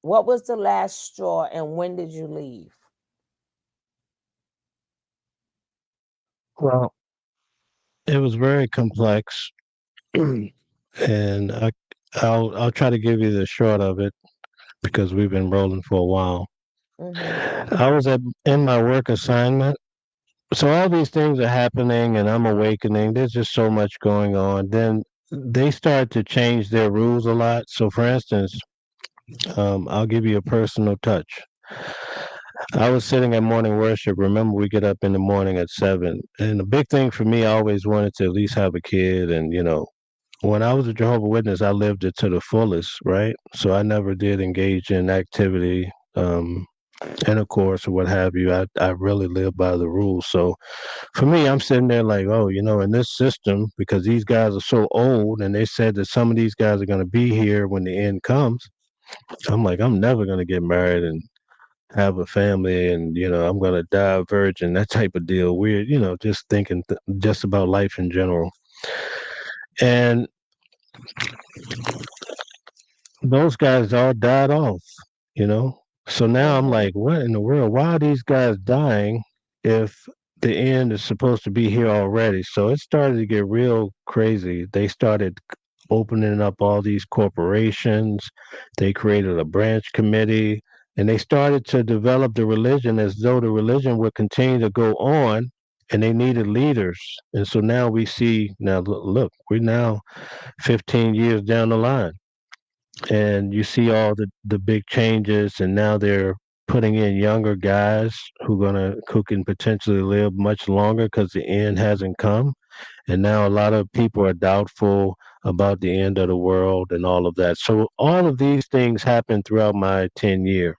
What was the last straw, and when did you leave? Well, it was very complex, and I'll try to give you the short of it because we've been rolling for a while. Mm-hmm. I was in my work assignment. So all these things are happening and I'm awakening. There's just so much going on. Then they start to change their rules a lot. So for instance, I'll give you a personal touch. I was sitting at morning worship. Remember, we get up in the morning at 7. And the big thing for me, I always wanted to at least have a kid. And, when I was a Jehovah Witness, I lived it to the fullest, right? So I never did engage in activity, intercourse or what have you. I really lived by the rules. So for me, I'm sitting there like, oh, in this system, because these guys are so old and they said that some of these guys are going to be here when the end comes. I'm like, I'm never going to get married and have a family and, I'm going to die a virgin, that type of deal. Weird, just thinking just about life in general. And those guys all died off, you know? So now I'm Mm-hmm. like, what in the world? Why are these guys dying if the end is supposed to be here already? So it started to get real crazy. They started opening up all these corporations. They created a branch committee and they started to develop the religion as though the religion would continue to go on and they needed leaders. And so now we see, now look, we're now 15 years down the line and you see all the big changes and now they're putting in younger guys who can potentially live much longer because the end hasn't come, and now a lot of people are doubtful about the end of the world and all of that. So all of these things happened throughout my 10 year.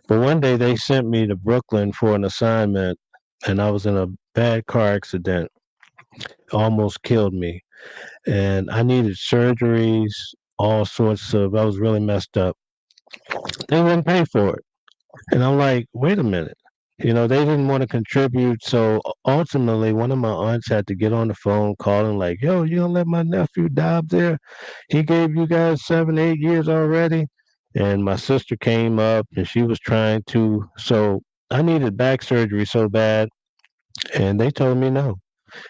But one day they sent me to Brooklyn for an assignment, and I was in a bad car accident, almost killed me, and I needed surgeries, all sorts of, I was really messed up. They wouldn't pay for it. And I'm like, wait a minute. They didn't want to contribute. So ultimately, one of my aunts had to get on the phone calling, like, yo, you don't let my nephew die up there. He gave you guys 7, 8 years already. And my sister came up and she was trying to. So I needed back surgery so bad. And they told me no.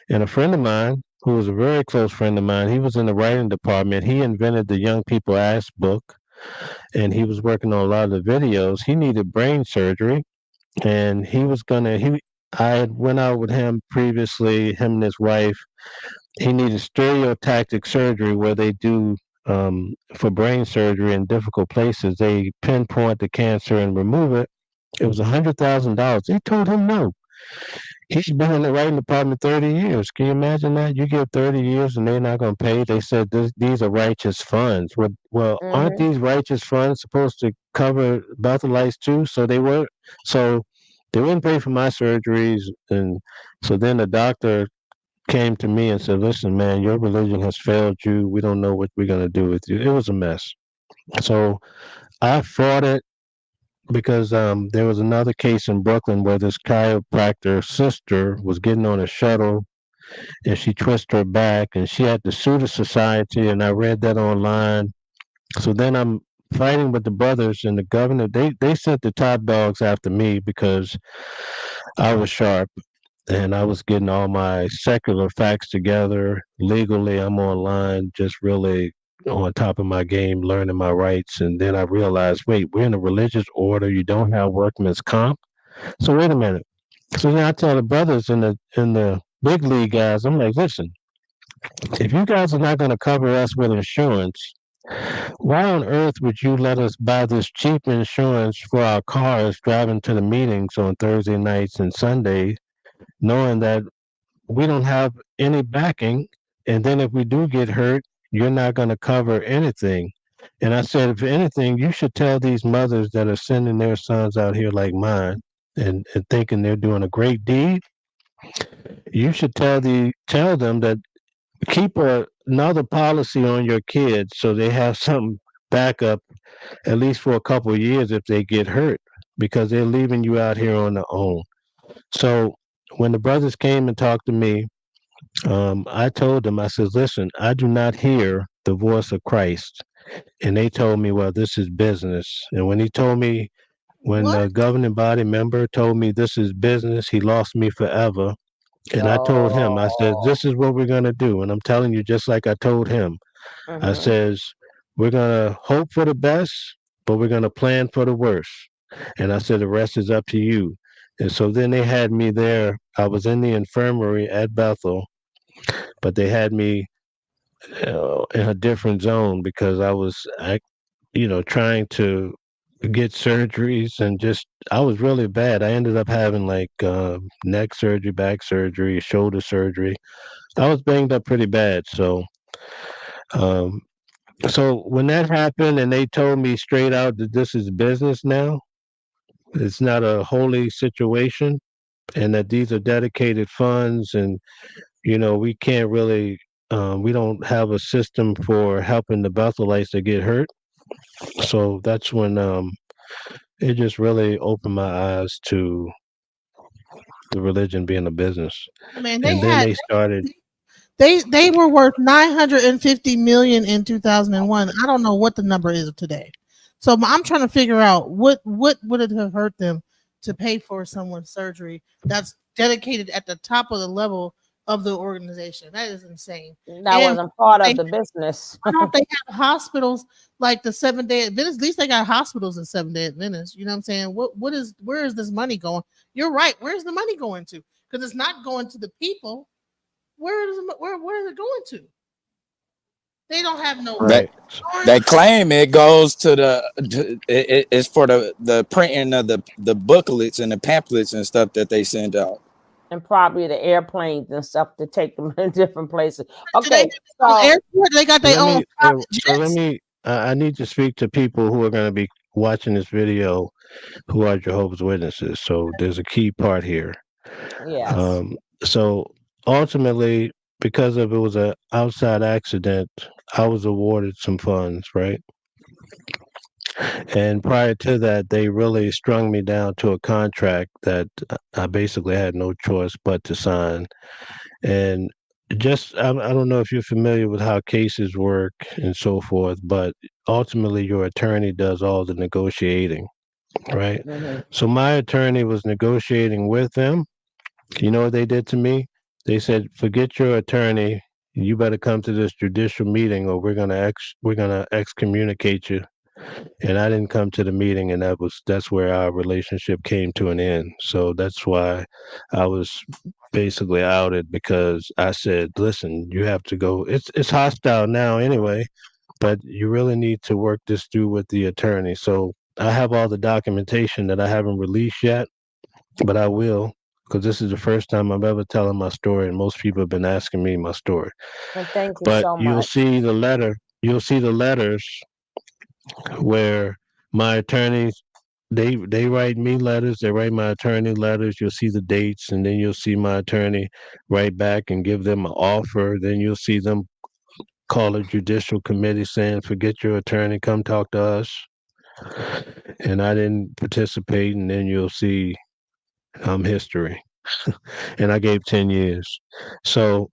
And a friend of mine, who was a very close friend of mine, he was in the writing department. He invented the Young People Ask book and he was working on a lot of the videos. He needed brain surgery, and he was gonna. He I had went out with him previously. Him and his wife. He needed stereotactic surgery where they do. For brain surgery in difficult places, they pinpoint the cancer and remove it. It was $100,000. They told him no. He's been in the writing department 30 years. Can you imagine that? You give 30 years and they're not going to pay. They said these are righteous funds. Well, aren't Mm-hmm. these righteous funds supposed to cover Bethelites too? So they were. So they wouldn't pay for my surgeries. And so then the doctor came to me and said, listen, man, your religion has failed you. We don't know what we're going to do with you. It was a mess. So I fought it because there was another case in Brooklyn where this chiropractor sister was getting on a shuttle and she twisted her back and she had to sue the society. And I read that online. So then I'm fighting with the brothers and the governor. They sent the top dogs after me because I was sharp and I was getting all my secular facts together. Legally, I'm online, just really on top of my game, learning my rights. And then I realized, wait, we're in a religious order. You don't have workman's comp. So wait a minute. So then I tell the brothers in the big league guys, I'm like, listen, if you guys are not going to cover us with insurance, why on earth would you let us buy this cheap insurance for our cars driving to the meetings on Thursday nights and Sundays, knowing that we don't have any backing? And then if we do get hurt, you're not going to cover anything. And I said, if anything, you should tell these mothers that are sending their sons out here like mine and thinking they're doing a great deed. You should tell them that keep another policy on your kids so they have some backup at least for a couple of years if they get hurt because they're leaving you out here on their own. So when the brothers came and talked to me, I told them, I said, listen, I do not hear the voice of Christ. and they told me, well, this is business. And when he told me, when What? the governing body member told me this is business, he lost me forever. And I told him, I said, Oh. this is what we're going to do. And I'm telling you, just like I told him, I Mhm. says, we're going to hope for the best, but we're going to plan for the worst. And I said, the rest is up to you. And so then they had me there. I was in the infirmary at Bethel, but they had me in a different zone because trying to get surgeries and just I was really bad. I ended up having like neck surgery, back surgery, shoulder surgery. I was banged up pretty bad. Um, so when that happened and they told me straight out that this is business now, it's not a holy situation, and that these are dedicated funds, and we can't really. We don't have a system for helping the Bethelites that get hurt. So that's when it just really opened my eyes to the religion being a business. Man, they And then had they started, they were worth 950 million in 2001. I don't know what the number is today. So I'm trying to figure out what would it have hurt them to pay for someone's surgery that's dedicated at the top of the level of the organization. That is insane. That And wasn't part they of the business. why don't they have hospitals like the 7 Day Adventist? At least they got hospitals in 7 Day Adventist. You know what I'm saying? Where is this money going? You're right. Where's the money going to? Because it's not going to the people. Where is it going to? They don't have no That right. that insurance. claim it goes to it's for the printing of the booklets and the pamphlets and stuff that they send out. And probably the airplanes and stuff to take them in different places. Do they have Okay, their own so airport? They got their Let own me, private let jets. me, I need to speak to people who are going to be watching this video who are Jehovah's Witnesses. So there's a key part here. yes. Um, so ultimately, because of it was an outside accident, I was awarded some funds, right? And prior to that, they really strung me down to a contract that I basically had no choice but to sign. And I don't know if you're familiar with how cases work and so forth, but ultimately your attorney does all the negotiating, right? Mhm. So my attorney was negotiating with them. You know what they did to me? They said, "Forget your attorney. You better come to this judicial meeting, or we're gonna excommunicate you." And I didn't come to the meeting, and that's where our relationship came to an end. So that's why I was basically outed, because I said, "Listen, you have to go. It's hostile now anyway, but you really need to work this through with the attorney." So I have all the documentation that I haven't released yet, but I will. Because this is the first time I'm ever telling my story, and most people have been asking me my story. And thank you But so much. you'll see the letters where my attorneys they write me letters, they write my attorney letters. You'll see the dates, and then you'll see my attorney write back and give them an offer. Then you'll see them call a judicial committee saying, "Forget your attorney, come talk to us." And I didn't participate, and then you'll see history. And I gave 10 years. So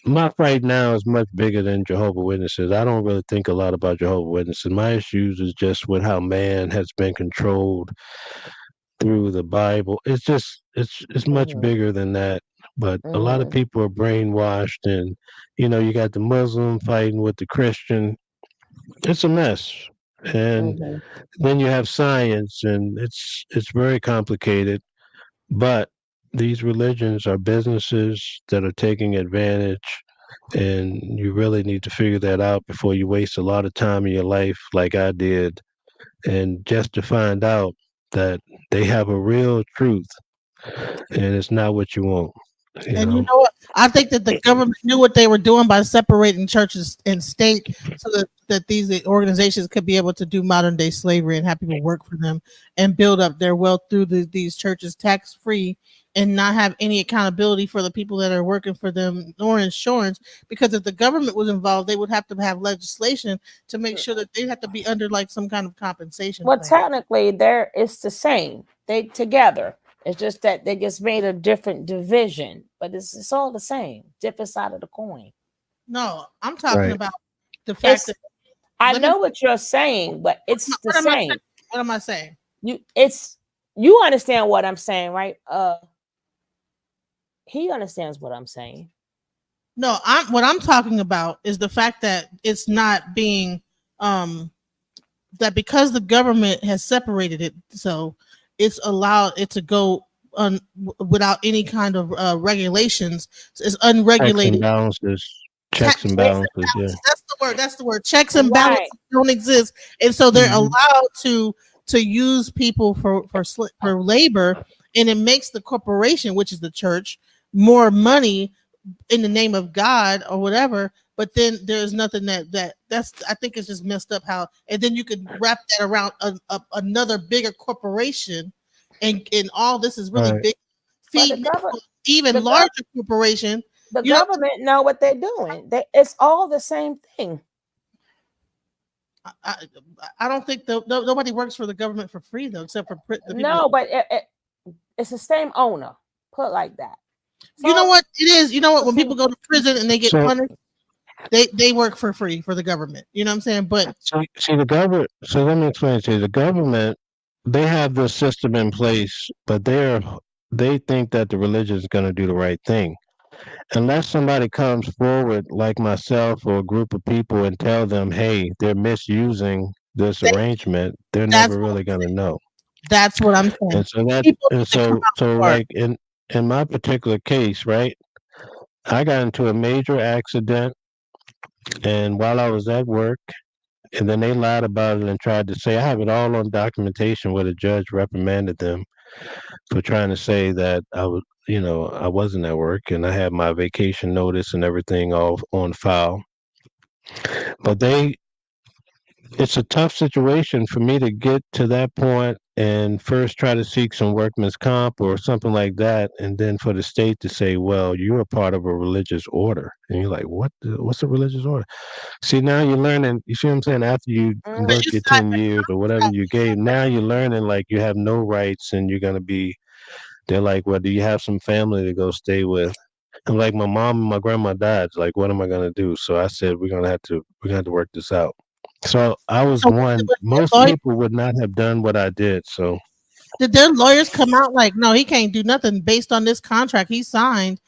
my fight now is much bigger than Jehovah Witnesses. I don't really think a lot about Jehovah Witnesses. My issues is just with how man has been controlled through the Bible. It's much Mhm. bigger than that. But a lot of Mhm. people are brainwashed, and you got the Muslim fighting with the Christian. It's a mess. And Mhm. then you have science, and it's very complicated. But these religions are businesses that are taking advantage, and you really need to figure that out before you waste a lot of time in your life like I did, and just to find out that they have a real truth, and it's not what you want, you And you know. know what? I think that the government knew what they were doing by separating churches and state, so that these organizations could be able to do modern day slavery and have people work for them and build up their wealth through these churches tax free, and not have any accountability for the people that are working for them or insurance. Because if the government was involved, they would have to have legislation to make sure that they have to be under like some kind of compensation Well, plan. technically, there it's the same. They together. It's just that they just made a different division, but it's all the same. Different side of the coin. No, I'm talking Right. about the fact It's that I let me. know what you're saying, but it's the What am I same. saying? What am I saying? You understand what I'm saying, right? He understands what I'm saying. No, what I'm talking about is the fact that it's not being that because the government has separated it, so it's allowed it to go without any kind of regulations. It's Checks and unregulated. balances. Checks and Checks and balances. Yeah. balances. That's the word. That's the word. Checks and Right. balances don't exist, and so they're Mhm. allowed to use people for labor, and it makes the corporation, which is the church, more money in the name of God or whatever. But then there's nothing that's I think it's just messed up how, and then you could wrap that around another bigger corporation, and all this is really Right. big. But Feed even the, larger corporation. the You know, government know what they're doing. It's all the same thing. I, I don't think nobody works for the government for free though, except for the people. No, but it's the same owner. Put it like that. You know So what it is? You know what? the When same. people go to prison and they get So, punished, they work for free for the government. You know what I'm saying? But see the government. So let me explain to you. The government, they have this system in place, but they think that the religion is going to do the right thing. Unless somebody comes forward, like myself or a group of people, and tell them, "Hey, they're misusing this they, arrangement," they're that's never really going to know. what I'm saying. And so that, People and need to come out so and work. like in my particular case, right? I got into a major accident, and while I was at work, and then they lied about it and tried to say I have it all on documentation where the judge reprimanded them for trying to say that I was, I wasn't at work and I had my vacation notice and everything all on file. But it's a tough situation for me to get to that point and first try to seek some workman's comp or something like that, and then for the state to say, "Well, you're a part of a religious order," and you're like, "What? What's a religious order?" See, now you're learning. You see what I'm saying? After you Because Mhm. you work your signed 10 years or whatever you gave, now you're learning like you have no rights and you're gonna be. They're like, "Well, do you have some family to go stay with?" I'm like, "My mom and my grandma died. Like, what am I gonna do?" So I said, "We're gonna have to work this out." So I was so one. Most people would not have done what I did. So did their lawyers come out like, no, he can't do nothing based on this contract he signed?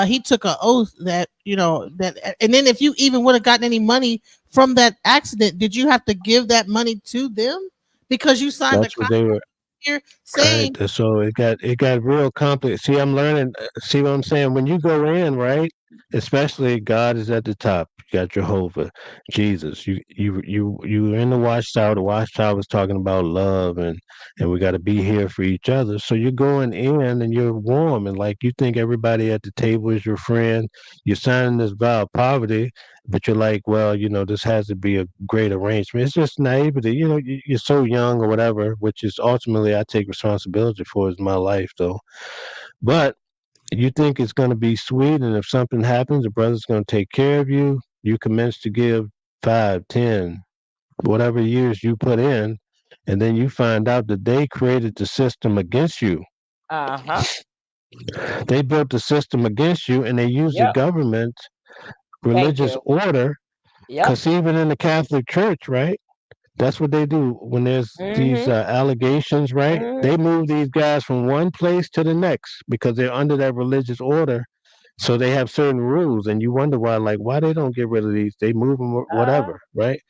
He took an oath that that, and then if you even would have gotten any money from that accident, did you have to give that money to them because you signed a that's what contract they were. here Right. saying So it got real complicated. See, I'm learning. See what I'm saying? When you go in, right? Especially God is at the top. You got Jehovah, Jesus. You in the Watchtower. The Watchtower was talking about love and we got to be here for each other. So you're going in and you're warm and like you think everybody at the table is your friend. You're signing this vow of poverty, but you're like, well, this has to be a great arrangement. It's just naivety. You're so young or whatever, which is ultimately I take responsibility for is my life, though. But you think it's going to be sweet, and if something happens, the brother's going to take care of you. You commence to give 5, 10, whatever years you put in, and then you find out that they created the system against you. Uh-huh. They built the system against you, and they use the Yep. government Thank religious you. order. Yep. Because even in the Catholic Church, right? That's what they do when there's these Mm-hmm. allegations, right? Mm-hmm. They move these guys from one place to the next because they're under that religious order. So they have certain rules, and you wonder why they don't get rid of these. They move them, Uh-huh. whatever, right?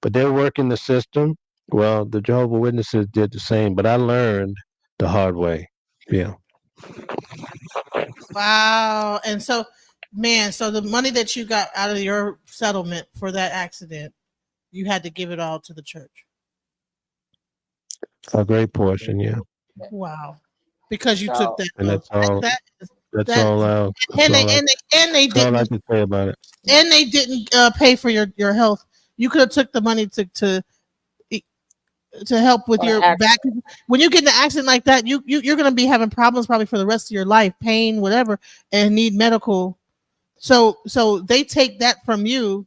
But they're working the system. Well, the Jehovah Witnesses did the same, but I learned the hard way. Yeah, wow. And so, man, so the money that you got out of your settlement for that accident, you had to give it all to the church. a great portion. Yeah, Wow. Because you took So that and oath. that's all. That That's that all. That's and they all. and they and they That's all I didn't can say about it. pay for your health. You could have took the money to help with for the your back. accident. When you get in an accident like that, you're going to be having problems probably for the rest of your life, pain, whatever, and need medical. So they take that from you,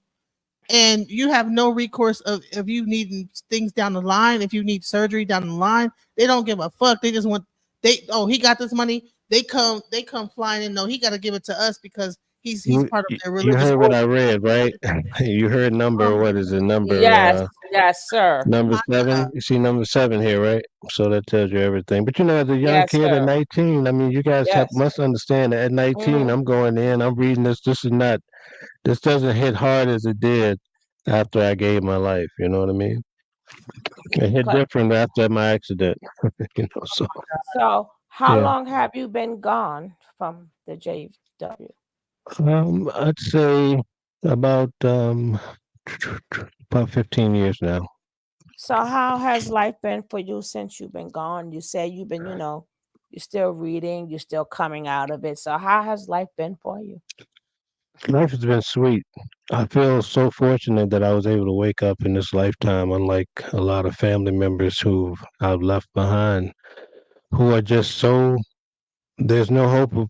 and you have no recourse of you needing things down the line. If you need surgery down the line, they don't give a fuck. They just want he got this money. They come flying in. No, he got to give it to us because He's part of their You religious heard what order. I read, right? You heard Oh number, my what is it? Yes, yes, sir. Number my God. 7. You see number 7 here, right? So that tells you everything. But as a young Yes, kid at sir. 19, I mean, you guys Yes. must understand that at 19, Hmm. I'm going in, I'm reading this. This doesn't hit hard as it did after I gave my life. You know what I mean? It hit different after my accident. So So, how yeah. long have you been gone from the JW? I'd say about about 15 years now. So, how has life been for you since you've been gone? You say you've been, you're still reading, you're still coming out of it. So, how has life been for you? Life has been sweet. I feel so fortunate that I was able to wake up in this lifetime, unlike a lot of family members who I've left behind, who are just so, there's no hope of,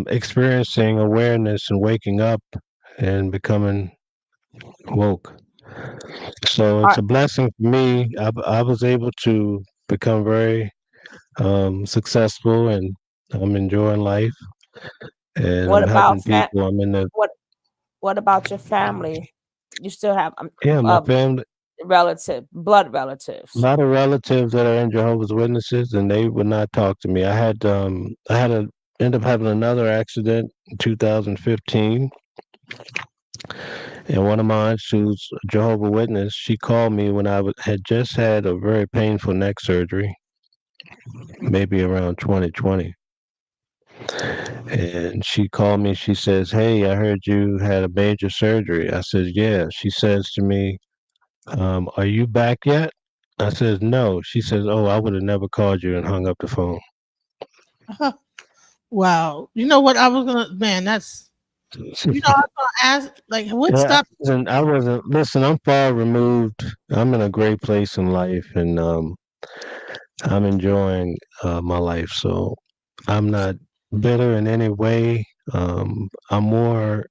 experiencing awareness and waking up and becoming woke. So it's Are, a blessing for me. I was able to become very successful, and I'm enjoying life, and what I'm about helping people. I'm in the, what What about your family? You still have yeah, my family. blood A relatives. lot of relatives that are in Jehovah's Witnesses, and they would not talk to me. I had to end up having another accident in 2015, and one of my aunts, who's a Jehovah Witness, she called me when had just had a very painful neck surgery, maybe around 2020. And she called me. She says, "Hey, I heard you had a major surgery." I said, "Yeah." She says to me, "Are you back yet?" I says, "No." She says, "Oh, I would have never called you," and hung up the phone. Wow. You know what? I was gonna, man, that's, I was gonna ask, like, what Yeah, stopped? I wasn't. Listen, I'm far removed. I'm in a great place in life, and I'm enjoying my life. So I'm not bitter in any way. I'm more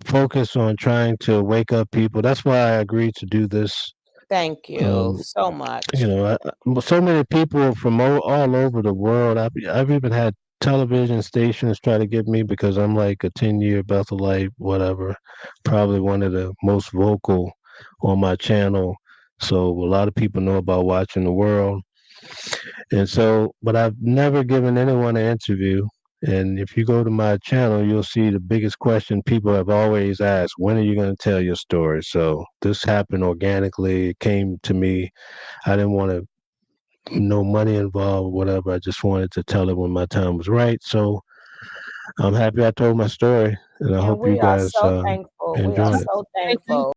focused on trying to wake up people. That's why I agreed to do this. Thank you Um, so much. so many people from all over the world. I've even had television stations try to get me because I'm like a 10-year Bethelite, whatever. Probably one of the most vocal on my channel. So a lot of people know about Watching the World. And so, but I've never given anyone an interview. And if you go to my channel, you'll see the biggest question people have always asked: when are you going to tell your story? So this happened organically. It came to me. I didn't want to no money involved, whatever. I just wanted to tell it when my time was right. So I'm happy I told my story, and I And hope you we are guys so thankful. We are enjoyed it. so Hey, thank thankful.